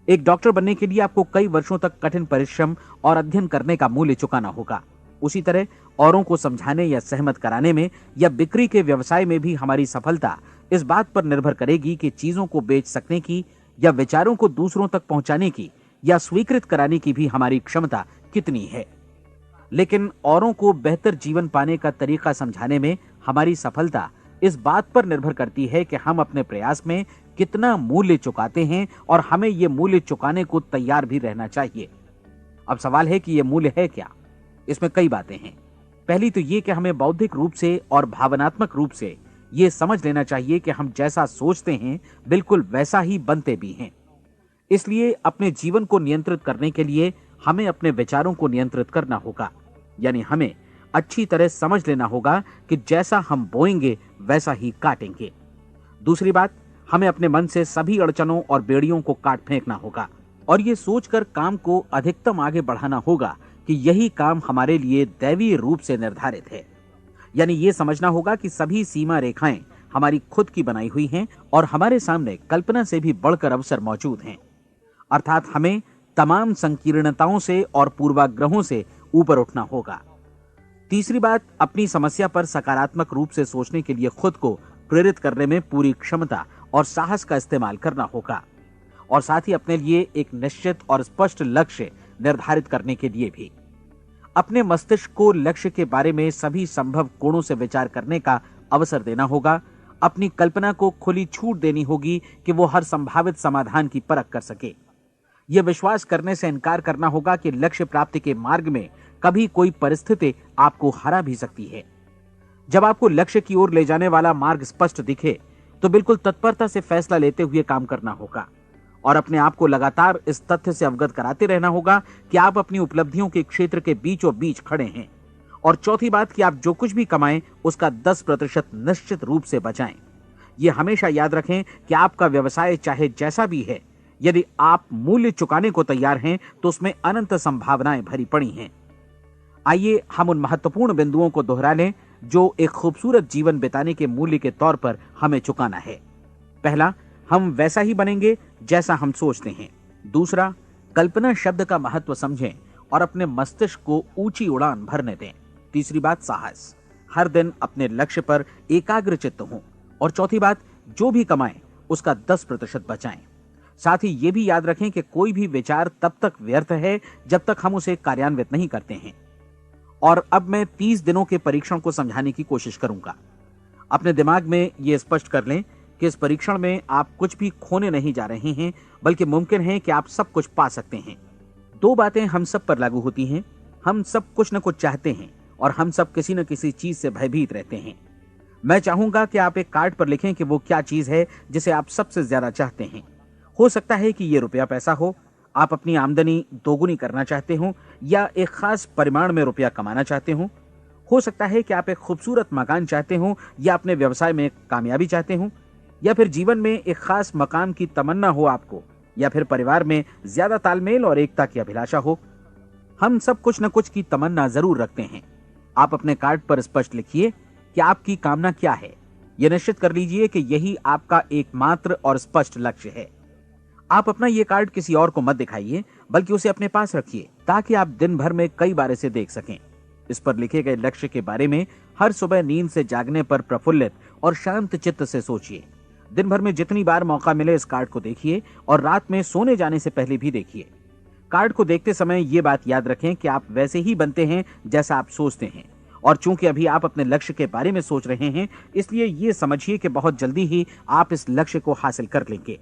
एक डॉक्टर बनने के लिए आपको कई वर्षों तक कठिन परिश्रम और अध्ययन करने का मूल्य चुकाना होगा। उसी तरह औरों को समझाने या सहमत कराने में या बिक्री के व्यवसाय में भी हमारी सफलता इस बात पर निर्भर करेगी कि चीजों को बेच सकने की या विचारों को दूसरों तक पहुंचाने की या स्वीकृत कराने की भी हमारी क्षमता कितनी है। लेकिन औरों को बेहतर जीवन पाने का तरीका समझाने में हमारी सफलता इस बात पर निर्भर करती है कि हम अपने प्रयास में कितना मूल्य चुकाते हैं और हमें यह मूल्य चुकाने को तैयार भी रहना चाहिए। अब सवाल है कि यह मूल्य है क्या? इसमें कई बातें हैं। पहली तो यह कि हमें बौद्धिक रूप से और भावनात्मक रूप से यह समझ लेना चाहिए कि हम जैसा सोचते हैं बिल्कुल वैसा ही बनते भी हैं। इसलिए अपने जीवन को नियंत्रित करने के लिए हमें अपने विचारों को नियंत्रित करना होगा। यानी हमें अच्छी तरह समझ लेना होगा कि जैसा हम बोएंगे वैसा ही काटेंगे। दूसरी बात, हमें अपने मन से सभी अड़चनों और बेड़ियों को काट फेंकना होगा और ये सोचकर काम को अधिकतम आगे बढ़ाना होगा कि यही काम हमारे लिए दैवीय रूप से निर्धारित है। यानी ये समझना होगा कि सभी सीमा रेखाएं हमारी खुद की बनाई हुई हैं और हमारे सामने कल्पना से भी बढ़कर अवसर मौजूद हैं। अर्थात हमें तमाम संकीर्णताओं से और पूर्वाग्रहों से ऊपर उठना होगा। तीसरी बात, अपनी समस्या पर सकारात्मक रूप से सोचने के लिए खुद को प्रेरित करने में पूरी क्षमता और साहस का इस्तेमाल करना होगा और साथ ही अपने लिए एक निश्चित और स्पष्ट लक्ष्य निर्धारित करने के लिए भी। अपने मस्तिष्क को लक्ष्य के बारे में सभी संभव कोणों से विचार करने का अवसर देना होगा। अपनी कल्पना को खुली छूट देनी होगी कि वो हर संभावित समाधान की परख कर सके। यह विश्वास करने से इनकार करना होगा कि लक्ष्य प्राप्ति के मार्ग में कभी कोई परिस्थिति आपको हरा भी सकती है। जब आपको लक्ष्य की ओर ले जाने वाला मार्ग स्पष्ट दिखे तो बिल्कुल तत्परता से फैसला लेते हुए काम करना होगा और अपने आप को लगातार इस तथ्य से अवगत कराते रहना होगा कि आप अपनी उपलब्धियों के क्षेत्र के बीचों बीच खड़े हैं। और चौथी बात कि आप जो कुछ भी कमाएं उसका 10% निश्चित रूप से बचाएं। यह हमेशा याद रखें कि आपका व्यवसाय चाहे जैसा भी है, यदि आप मूल्य चुकाने को तैयार हैं तो उसमें अनंत संभावनाएं भरी पड़ी हैं। आइए हम उन महत्वपूर्ण बिंदुओं को दोहरा लें जो एक खूबसूरत जीवन बिताने के मूल्य के तौर पर हमें चुकाना है। पहला, हम वैसा ही बनेंगे जैसा हम सोचते हैं। दूसरा, कल्पना शब्द का महत्व समझें और अपने मस्तिष्क को ऊंची उड़ान भरने दें। तीसरी बात, साहस, हर दिन अपने लक्ष्य पर एकाग्र चित्त हों। और चौथी बात, जो भी कमाएं उसका 10% बचाएं। साथ ही ये भी याद रखें कि कोई भी विचार तब तक व्यर्थ है जब तक हम उसे कार्यान्वित नहीं करते हैं। और अब मैं 30 दिनों के परीक्षण को समझाने की कोशिश करूंगा। अपने दिमाग में यह स्पष्ट कर लें कि इस परीक्षण में आप कुछ भी खोने नहीं जा रहे हैं, बल्कि मुमकिन है कि आप सब कुछ पा सकते हैं। दो बातें हम सब पर लागू होती हैं। हम सब कुछ न कुछ चाहते हैं और हम सब किसी न किसी चीज से भयभीत रहते हैं। मैं चाहूंगा कि आप एक कार्ड पर लिखें कि वो क्या चीज है जिसे आप सबसे ज्यादा चाहते हैं। हो सकता है कि ये रुपया पैसा हो, आप अपनी आमदनी दोगुनी करना चाहते हो, या एक खास परिमाण में रुपया कमाना चाहते हो सकता है कि आप एक खूबसूरत मकान चाहते हो, या अपने व्यवसाय में कामयाबी चाहते हो, या फिर जीवन में एक खास मकाम की तमन्ना हो आपको, या फिर परिवार में ज्यादा तालमेल और एकता की अभिलाषा हो। हम सब कुछ न कुछ की तमन्ना जरूर रखते हैं। आप अपने कार्ड पर स्पष्ट लिखिए कि आपकी कामना क्या है। यह निश्चित कर लीजिए कि यही आपका एकमात्र और स्पष्ट लक्ष्य है। आप अपना ये कार्ड किसी और को मत दिखाइए, बल्कि उसे अपने पास रखिए ताकि आप दिन भर में कई बार इसे देख सकें। इस पर लिखे गए लक्ष्य के बारे में हर सुबह नींद से जागने पर प्रफुल्लित और शांत चित्त से सोचिए। दिन भर में जितनी बार मौका मिले इस कार्ड को देखिए और रात में सोने जाने से पहले भी देखिए। कार्ड को देखते समय ये बात याद रखें कि आप वैसे ही बनते हैं जैसा आप सोचते हैं। और चूंकि अभी आप अपने लक्ष्य के बारे में सोच रहे हैं, इसलिए ये समझिए कि बहुत जल्दी ही आप इस लक्ष्य को हासिल कर लेंगे।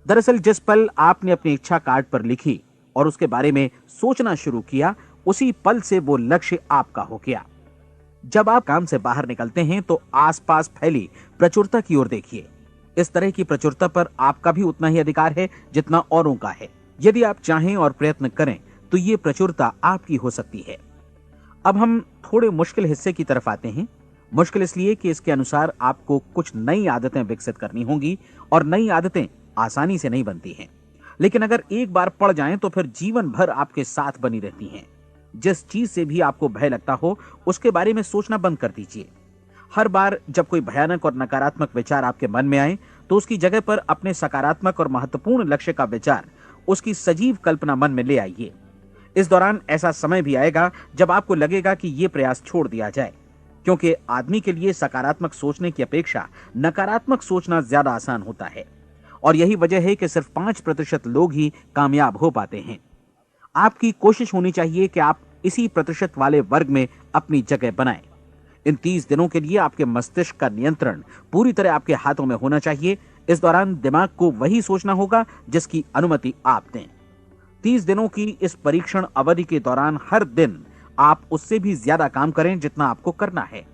दरअसल जिस पल आपने अपनी इच्छा कार्ड पर लिखी और उसके बारे में सोचना शुरू किया, उसी पल से वो लक्ष्य आपका हो गया। जब आप काम से बाहर निकलते हैं तो आसपास फैली प्रचुरता की ओर देखिए। इस तरह की प्रचुरता पर आपका भी उतना ही अधिकार है जितना औरों का है। यदि आप चाहें और प्रयत्न करें तो ये प्रचुरता आपकी हो सकती है। अब हम थोड़े मुश्किल हिस्से की तरफ आते हैं। मुश्किल इसलिए कि इसके अनुसार आपको कुछ नई आदतें विकसित करनी होंगी और नई आदतें आसानी से नहीं बनती हैं, लेकिन अगर एक बार पड़ जाएं तो फिर जीवन भर आपके साथ बनी रहती हैं। जिस चीज से भी आपको भय लगता हो उसके बारे में सोचना बंद कर दीजिए। हर बार जब कोई भयानक और नकारात्मक विचार आपके मन में आए तो उसकी जगह पर अपने सकारात्मक और महत्वपूर्ण लक्ष्य का विचार, उसकी सजीव कल्पना मन में ले आइए। इस दौरान ऐसा समय भी आएगा जब आपको लगेगा कि ये प्रयास छोड़ दिया जाए, क्योंकि आदमी के लिए सकारात्मक सोचने की अपेक्षा नकारात्मक सोचना ज्यादा आसान होता है। और यही वजह है कि सिर्फ 5% लोग ही कामयाब हो पाते हैं। आपकी कोशिश होनी चाहिए कि आप इसी प्रतिशत वाले वर्ग में अपनी जगह बनाएं। इन 30 दिनों के लिए आपके मस्तिष्क का नियंत्रण पूरी तरह आपके हाथों में होना चाहिए। इस दौरान दिमाग को वही सोचना होगा जिसकी अनुमति आप दें। 30 दिनों की इस परीक्षण अवधि के दौरान हर दिन आप उससे भी ज्यादा काम करें जितना आपको करना है।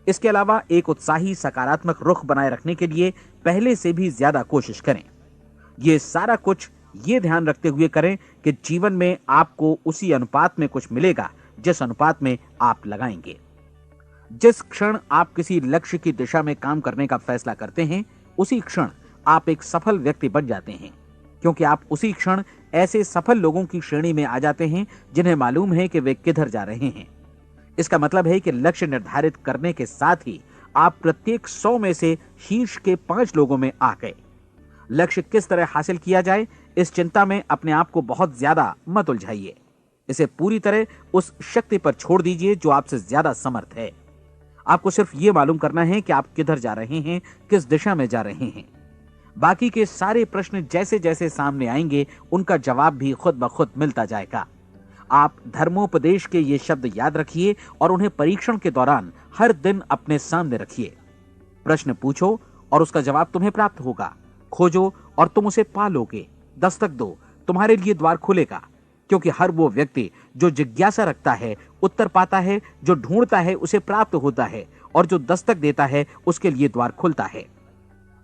इसके अलावा एक उत्साही सकारात्मक रुख बनाए रखने के लिए पहले से भी ज्यादा कोशिश करें। ये सारा कुछ ये ध्यान रखते हुए करें कि जीवन में आपको उसी अनुपात में कुछ मिलेगा जिस अनुपात में आप लगाएंगे। जिस क्षण आप किसी लक्ष्य की दिशा में काम करने का फैसला करते हैं, उसी क्षण आप एक सफल व्यक्ति बन जाते हैं, क्योंकि आप उसी क्षण ऐसे सफल लोगों की श्रेणी में आ जाते हैं जिन्हें मालूम है कि वे किधर जा रहे हैं। इसका मतलब है कि लक्ष्य निर्धारित करने के साथ ही आप प्रत्येक 100 में से शीर्ष के 5 लोगों में आ गए। लक्ष्य किस तरह हासिल किया जाए, इस चिंता में अपने आप को बहुत ज्यादा मत उलझाइए। इसे पूरी तरह उस शक्ति पर छोड़ दीजिए जो आपसे ज्यादा समर्थ है। आपको सिर्फ ये मालूम करना है कि आप किधर जा रहे हैं, किस दिशा में जा रहे हैं। बाकी के सारे प्रश्न जैसे जैसे सामने आएंगे उनका जवाब भी खुद ब खुद मिलता जाएगा। आप धर्मोपदेश के ये शब्द याद रखिए और उन्हें परीक्षण के दौरान हर दिन अपने सामने रखिए। प्रश्न पूछो और उसका जवाब तुम्हें प्राप्त होगा। खोजो और तुम उसे पा लोगे। दस्तक दो, तुम्हारे लिए द्वार खुलेगा, क्योंकि हर वो व्यक्ति जो जिज्ञासा रखता है उत्तर पाता है, जो ढूंढता है उसे प्राप्त होता है, और जो दस्तक देता है उसके लिए द्वार खुलता है।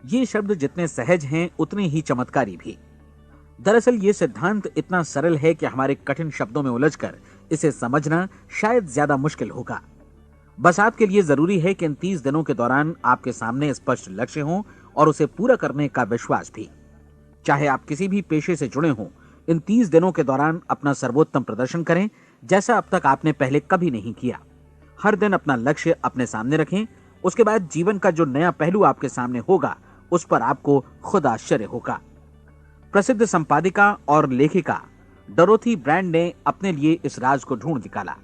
ये शब्द जितने सहज हैं उतने ही चमत्कारी भी। दरअसल ये सिद्धांत इतना सरल है कि हमारे कठिन शब्दों में उलझकर इसे समझना शायद ज्यादा मुश्किल होगा। बस आपके लिए जरूरी है कि इन 30 दिनों के दौरान आपके सामने स्पष्ट लक्ष्य हो और उसे पूरा करने का विश्वास भी। चाहे आप किसी भी पेशे से जुड़े हों, इन 30 दिनों के दौरान अपना सर्वोत्तम प्रदर्शन करें, जैसा अब तक आपने पहले कभी नहीं किया। हर दिन अपना लक्ष्य अपने सामने रखें। उसके बाद जीवन का जो नया पहलू आपके सामने होगा उस पर आपको खुद आश्चर्य होगा। प्रसिद्ध संपादिका और लेखिका डोरोथी ब्रैंड ने अपने लिए इस राज को ढूंढ निकाला।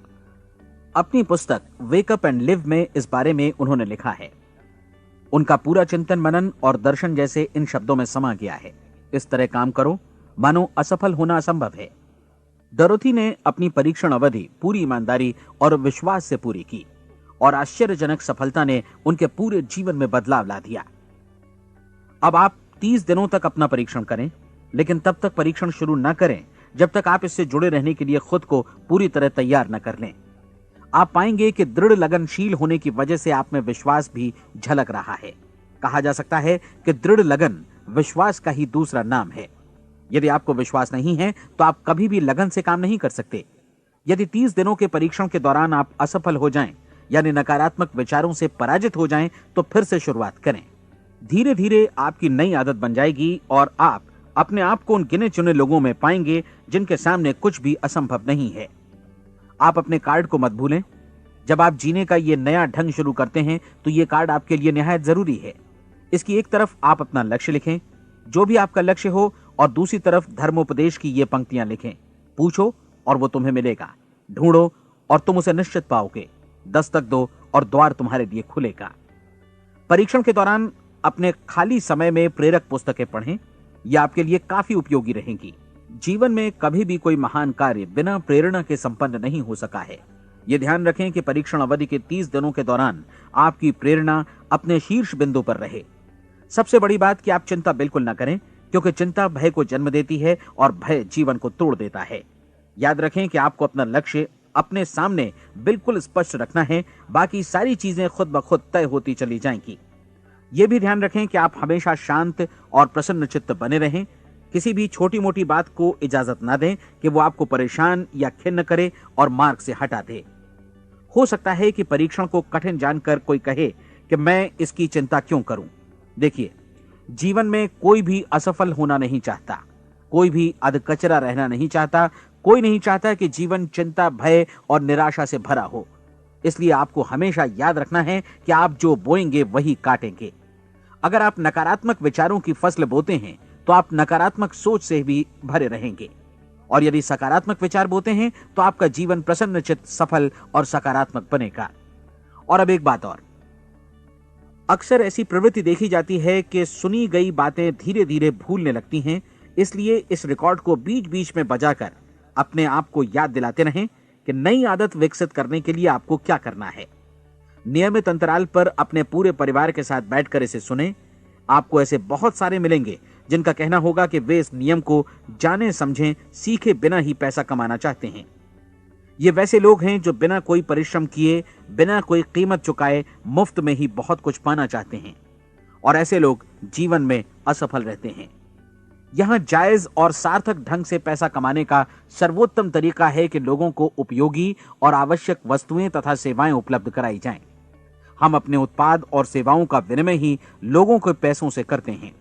अपनी पुस्तक वेक अप एंड लिव में इस बारे में उन्होंने लिखा है। उनका पूरा चिंतन मनन और दर्शन जैसे इन शब्दों में समा गया है। इस तरह काम करो मानो असफल होना असंभव है। डोरोथी ने अपनी परीक्षण अवधि पूरी ईमानदारी और विश्वास से पूरी की और आश्चर्यजनक सफलता ने उनके पूरे जीवन में बदलाव ला दिया। अब आप 30 दिनों तक अपना परीक्षण करें, लेकिन तब तक परीक्षण शुरू न करें जब तक आप इससे जुड़े रहने के लिए खुद को पूरी तरह तैयार न कर लें। आप पाएंगे कि दृढ़ लगनशील होने की वजह से आप में विश्वास भी झलक रहा है। कहा जा सकता है कि दृढ़ लगन विश्वास का ही दूसरा नाम है। यदि आपको विश्वास नहीं है तो आप कभी भी लगन से काम नहीं कर सकते। यदि 30 दिनों के परीक्षण के दौरान आप असफल हो जाएं, यानी नकारात्मक विचारों से पराजित हो जाएं, तो फिर से शुरुआत करें। धीरे धीरे आपकी नई आदत बन जाएगी और आप अपने आप को उन गिने चुने लोगों में पाएंगे जिनके सामने कुछ भी असंभव नहीं है। आप अपने कार्ड को मत भूलें। जब आप जीने का ये नया ढंग शुरू करते हैं तो ये कार्ड आपके लिए निहायत जरूरी है। इसकी एक तरफ आप अपना लक्ष्य लिखें, जो भी आपका लक्ष्य हो, और दूसरी तरफ धर्मोपदेश की ये पंक्तियां लिखें। पूछो और वो तुम्हें मिलेगा, ढूंढो और तुम उसे निश्चित पाओगे, दस्तक दो और द्वार तुम्हारे लिए खुलेगा। परीक्षण के दौरान अपने खाली समय में प्रेरक पुस्तकें पढ़ें। यह आपके लिए काफी उपयोगी रहेंगी। जीवन में कभी भी कोई महान कार्य बिना प्रेरणा के संपन्न नहीं हो सका है। यह ध्यान रखें कि परीक्षण अवधि के 30 दिनों के दौरान आपकी प्रेरणा अपने शीर्ष बिंदु पर रहे। सबसे बड़ी बात कि आप चिंता बिल्कुल न करें, क्योंकि चिंता भय को जन्म देती है और भय जीवन को तोड़ देता है। याद रखें कि आपको अपना लक्ष्य अपने सामने बिल्कुल स्पष्ट रखना है, बाकी सारी चीजें खुद ब खुद तय होती चली जाएंगी। यह भी ध्यान रखें कि आप हमेशा शांत और प्रसन्न चित्त बने रहें। किसी भी छोटी मोटी बात को इजाजत ना दें कि वो आपको परेशान या खिन्न करे और मार्ग से हटा दे। हो सकता है कि परीक्षण को कठिन जानकर कोई कहे कि मैं इसकी चिंता क्यों करूं। देखिए, जीवन में कोई भी असफल होना नहीं चाहता, कोई भी अधकचरा रहना नहीं चाहता, कोई नहीं चाहता कि जीवन चिंता, भय और निराशा से भरा हो। इसलिए आपको हमेशा याद रखना है कि आप जो बोएंगे वही काटेंगे। अगर आप नकारात्मक विचारों की फसल बोते हैं तो आप नकारात्मक सोच से भी भरे रहेंगे, और यदि सकारात्मक विचार बोते हैं तो आपका जीवन प्रसन्नचित्त, सफल और सकारात्मक बनेगा। और अब एक बात और, अक्सर ऐसी प्रवृत्ति देखी जाती है कि सुनी गई बातें धीरे धीरे भूलने लगती हैं। इसलिए इस रिकॉर्ड को बीच बीच में बजाकर अपने आप को याद दिलाते रहें कि नई आदत विकसित करने के लिए आपको क्या करना है। नियमित अंतराल पर अपने पूरे परिवार के साथ बैठकर इसे सुनें। आपको ऐसे बहुत सारे मिलेंगे जिनका कहना होगा कि वे इस नियम को जाने समझें सीखे बिना ही पैसा कमाना चाहते हैं। ये वैसे लोग हैं जो बिना कोई परिश्रम किए, बिना कोई कीमत चुकाए मुफ्त में ही बहुत कुछ पाना चाहते हैं, और ऐसे लोग जीवन में असफल रहते हैं। यहां जायज और सार्थक ढंग से पैसा कमाने का सर्वोत्तम तरीका है कि लोगों को उपयोगी और आवश्यक वस्तुएं तथा सेवाएं उपलब्ध कराई जाएं। हम अपने उत्पाद और सेवाओं का विनिमय ही लोगों के पैसों से करते हैं।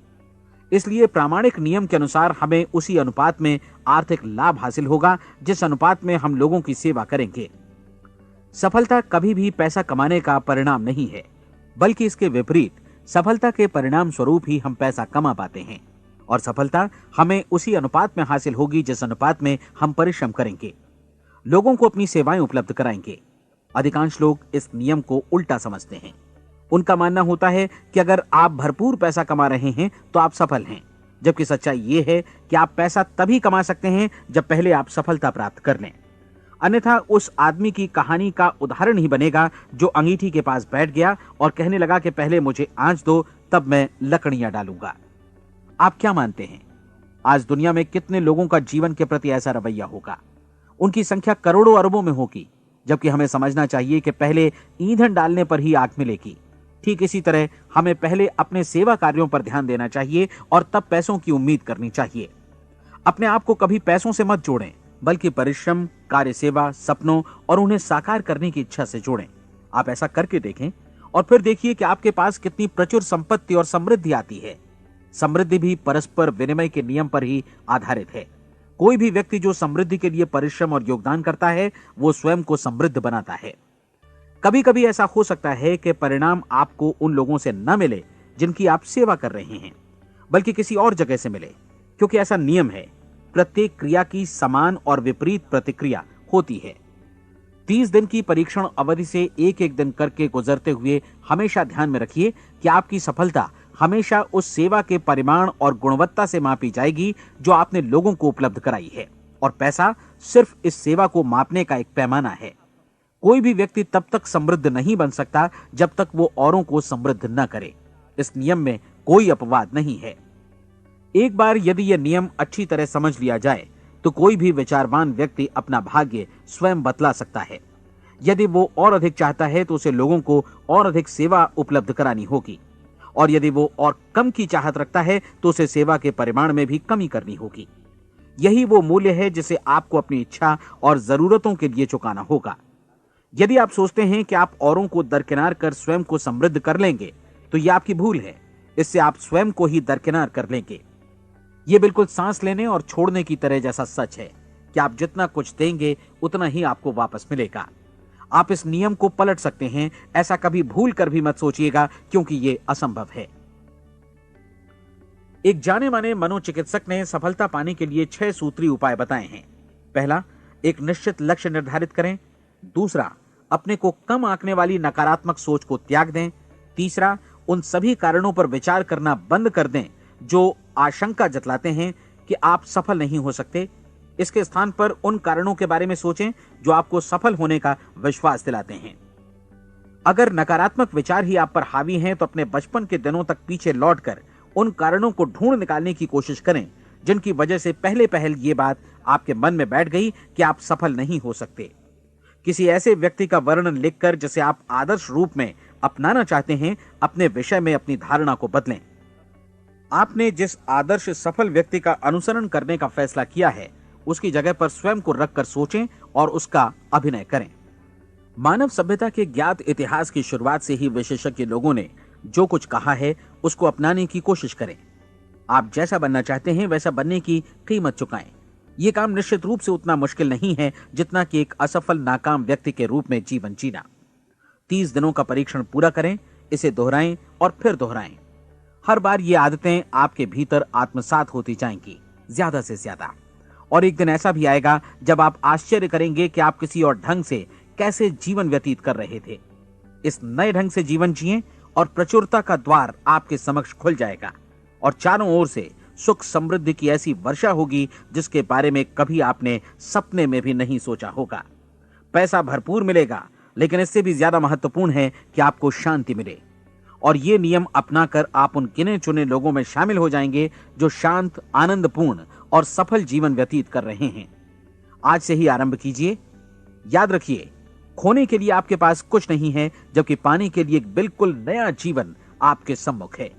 इसलिए प्रामाणिक नियम के अनुसार हमें उसी अनुपात में आर्थिक लाभ हासिल होगा जिस अनुपात में हम लोगों की सेवा करेंगे। सफलता कभी भी पैसा कमाने का परिणाम नहीं है, बल्कि इसके विपरीत सफलता के परिणाम स्वरूप ही हम पैसा कमा पाते हैं, और सफलता हमें उसी अनुपात में हासिल होगी जिस अनुपात में हम परिश्रम करेंगे, लोगों को अपनी सेवाएं उपलब्ध कराएंगे। अधिकांश लोग इस नियम को उल्टा समझते हैं। उनका मानना होता है कि अगर आप भरपूर पैसा कमा रहे हैं तो आप सफल हैं, जबकि सच्चाई यह है कि आप पैसा तभी कमा सकते हैं जब पहले आप सफलता प्राप्त कर लें। अन्यथा उस आदमी की कहानी का उदाहरण ही बनेगा जो अंगीठी के पास बैठ गया और कहने लगा कि पहले मुझे आंच दो, तब मैं लकड़ियां डालूंगा। आप क्या मानते हैं, आज दुनिया में कितने लोगों का जीवन के प्रति ऐसा रवैया होगा? उनकी संख्या करोड़ों अरबों में होगी, जबकि हमें समझना चाहिए कि पहले ईंधन डालने पर ही आग मिलेगी। ठीक इसी तरह हमें पहले अपने सेवा कार्यों पर ध्यान देना चाहिए और तब पैसों की उम्मीद करनी चाहिए। अपने आप को कभी पैसों से मत जोड़ें, बल्कि परिश्रम, कार्य सेवा, सपनों और उन्हें साकार करने की इच्छा से जोड़ें। आप ऐसा करके देखें और फिर देखिए कि आपके पास कितनी प्रचुर संपत्ति और समृद्धि आती है। समृद्धि भी परस्पर विनिमय के नियम पर ही आधारित है। कोई भी व्यक्ति जो समृद्धि के लिए परिश्रम और योगदान करता है, वो स्वयं को समृद्ध बनाता है। कभी कभी ऐसा हो सकता है कि परिणाम आपको उन लोगों से न मिले जिनकी आप सेवा कर रहे हैं, बल्कि किसी और जगह से मिले, क्योंकि ऐसा नियम है, प्रत्येक क्रिया की समान और विपरीत प्रतिक्रिया होती है। 30 दिन की परीक्षण अवधि से एक एक दिन करके गुजरते हुए हमेशा ध्यान में रखिए कि आपकी सफलता हमेशा उस सेवा के परिमाण और गुणवत्ता से मापी जाएगी जो आपने लोगों को उपलब्ध कराई है, और पैसा सिर्फ इस सेवा को मापने का एक पैमाना है। कोई भी व्यक्ति तब तक समृद्ध नहीं बन सकता जब तक वो औरों को समृद्ध न करे। इस नियम में कोई अपवाद नहीं है। एक बार यदि यह नियम अच्छी तरह समझ लिया जाए तो कोई भी विचारवान व्यक्ति अपना भाग्य स्वयं बतला सकता है। यदि वो और अधिक चाहता है तो उसे लोगों को और अधिक सेवा उपलब्ध करानी होगी, और यदि वो और कम की चाहत रखता है तो उसे सेवा के परिमाण में भी कमी करनी होगी। यही वो मूल्य है जिसे आपको अपनी इच्छा और जरूरतों के लिए चुकाना होगा। यदि आप सोचते हैं कि आप औरों को दरकिनार कर स्वयं को समृद्ध कर लेंगे तो यह आपकी भूल है। इससे आप स्वयं को ही दरकिनार कर लेंगे। यह बिल्कुल सांस लेने और छोड़ने की तरह जैसा सच है कि आप जितना कुछ देंगे उतना ही आपको वापस मिलेगा। आप इस नियम को पलट सकते हैं, ऐसा कभी भूल कर भी मत सोचिएगा, क्योंकि यह असंभव है। एक जाने माने मनोचिकित्सक ने सफलता पाने के लिए 6 सूत्री उपाय बताए हैं। पहला, एक निश्चित लक्ष्य निर्धारित करें। दूसरा, अपने को कम आंकने वाली नकारात्मक सोच को त्याग दें। तीसरा, उन सभी कारणों पर विचार करना बंद कर दें जो आशंका जतलाते हैं कि आप सफल नहीं हो सकते। इसके स्थान पर उन कारणों के बारे में सोचें जो आपको सफल होने का विश्वास दिलाते हैं। अगर नकारात्मक विचार ही आप पर हावी हैं तो अपने बचपन के दिनों तक पीछे लौटकर उन कारणों को ढूंढ निकालने की कोशिश करें जिनकी वजह से पहले पहल ये बात आपके मन में बैठ गई कि आप सफल नहीं हो सकते। किसी ऐसे व्यक्ति का वर्णन लिखकर जिसे आप आदर्श रूप में अपनाना चाहते हैं, अपने विषय में अपनी धारणा को बदलें। आपने जिस आदर्श सफल व्यक्ति का अनुसरण करने का फैसला किया है उसकी जगह पर स्वयं को रखकर सोचें और उसका अभिनय करें। मानव सभ्यता के ज्ञात इतिहास की शुरुआत से ही विशेषज्ञ लोगों ने जो कुछ कहा है उसको अपनाने की कोशिश करें। आप जैसा बनना चाहते हैं वैसा बनने की कीमत चुकाएं। यह काम निश्चित रूप से उतना मुश्किल नहीं है जितना कि एक असफल नाकाम व्यक्ति के रूप में जीवन जीना। 30 दिनों का परीक्षण पूरा करें, इसे दोहराएं और फिर दोहराएं। हर बार ये आदतें आपके भीतर आत्मसात होती जाएंगी, ज्यादा से ज्यादा। और एक दिन ऐसा भी आएगा जब आप आश्चर्य करेंगे कि आप किसी और ढंग से कैसे जीवन व्यतीत कर रहे थे। इस नए ढंग से जीवन जिएं और प्रचुरता का द्वार आपके समक्ष खुल जाएगा और चारों ओर से सुख समृद्धि की ऐसी वर्षा होगी जिसके बारे में कभी आपने सपने में भी नहीं सोचा होगा। पैसा भरपूर मिलेगा, लेकिन इससे भी ज्यादा महत्वपूर्ण है कि आपको शांति मिले। और ये नियम अपनाकर आप उन गिने चुने लोगों में शामिल हो जाएंगे जो शांत, आनंदपूर्ण और सफल जीवन व्यतीत कर रहे हैं। आज से ही आरंभ कीजिए। याद रखिए, खोने के लिए आपके पास कुछ नहीं है, जबकि पाने के लिए एक बिल्कुल नया जीवन आपके सम्मुख है।